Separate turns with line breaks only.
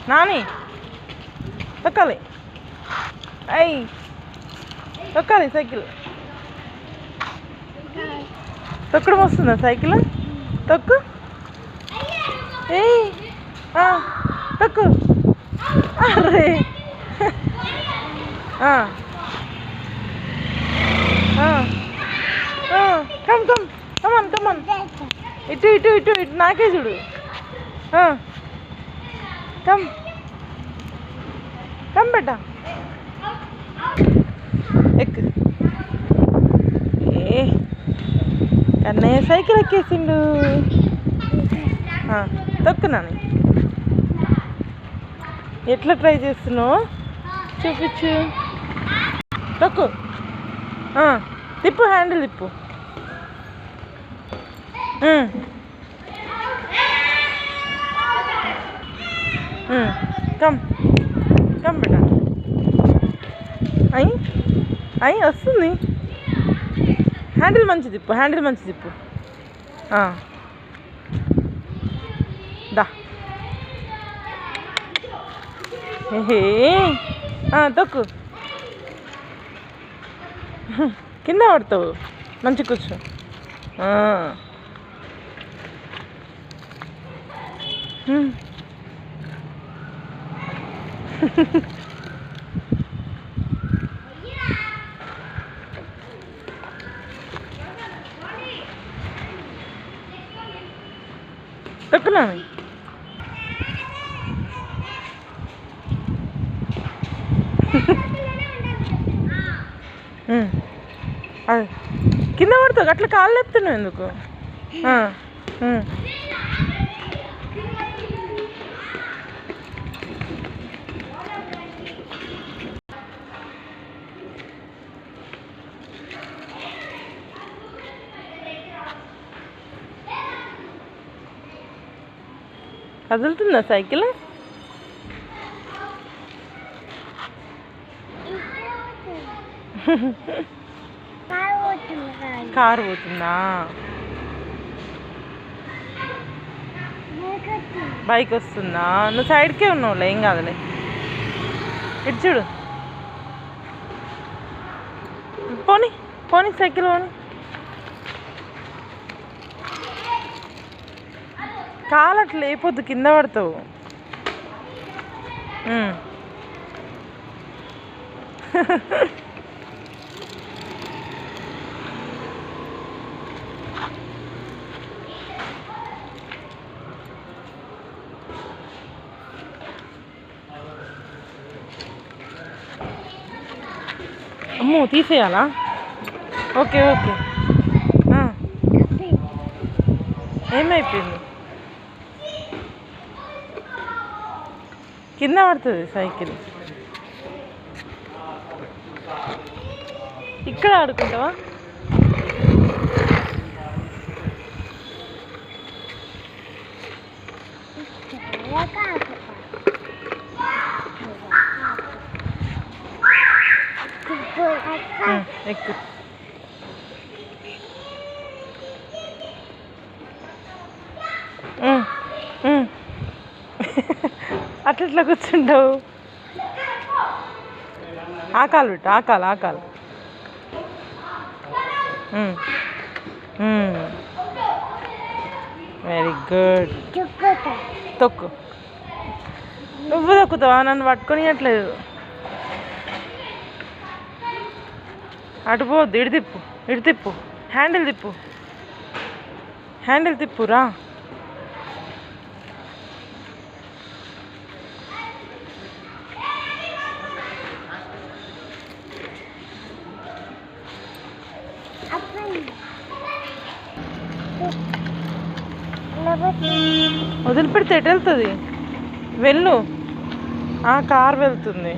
నాని తొక్కాలి. అయ్యి తొక్కాలి సైకిల్. తొక్కడం వస్తుందా సైకిల్? తొక్కు. ఏయ్ తొక్కు. అరే కమ్ కమ్ కమన్ కమన్. ఇటు ఇటు ఇటు ఇటు నాకే చూడు. కమ్ కమ్ బెట్ట ఎక్. ఏ కన్నయ్య సైకిల్ ఎక్కేసిండు. తొక్కున్నాను. ఎట్లా ట్రై చేస్తున్నావు చూపించు. తొక్కు. తిప్పు, హ్యాండిల్ తిప్పు. కమ్ కమ్ బేటా. అయ్యి అయ్యి వస్తుంది. హ్యాండిల్ మంచి తిప్పు, హ్యాండిల్ మంచి తిప్పు. దా తొక్కు. కింద పడతావు. మంచి కూర్చో. తొక్కునా. కింద పడతావు. అట్లా కాళ్ళు లేపుతున్నావు ఎందుకు? కదులుతుందా సైకిల్? కారు పోతుందా? బైక్ వస్తుందా? నువ్వు సైడ్కే ఉన్నావులే, ఏం కాదులే. ఇటు చూడు. పోనీ పోనీ సైకిల్ పోనీ. కాలు అట్లా లేపొద్దు, కింద పడతావు. అమ్మో తీసేయాలా? Okay okay. ఏమైపోయింది? కింద పడుతుంది సైకిల్. ఇక్కడ ఆడుకుంటావా? ఎక్కు. అట్లా కూర్చుంటావు. ఆకాలు పెట్టు, ఆకాలు ఆకాలు. Very good. తొక్కు. నువ్వు తొక్కుతావా? నన్ను పట్టుకొని అట్లేదు. అటు పోద్దు. ఇటు తిప్పు, ఇటు తిప్పు. హ్యాండిల్ తిప్పు, హ్యాండిల్ తిప్పురా. వదిలిపెడితే ఎటు వెళ్తుంది? వెళ్ళు. కార్ వెళ్తుంది.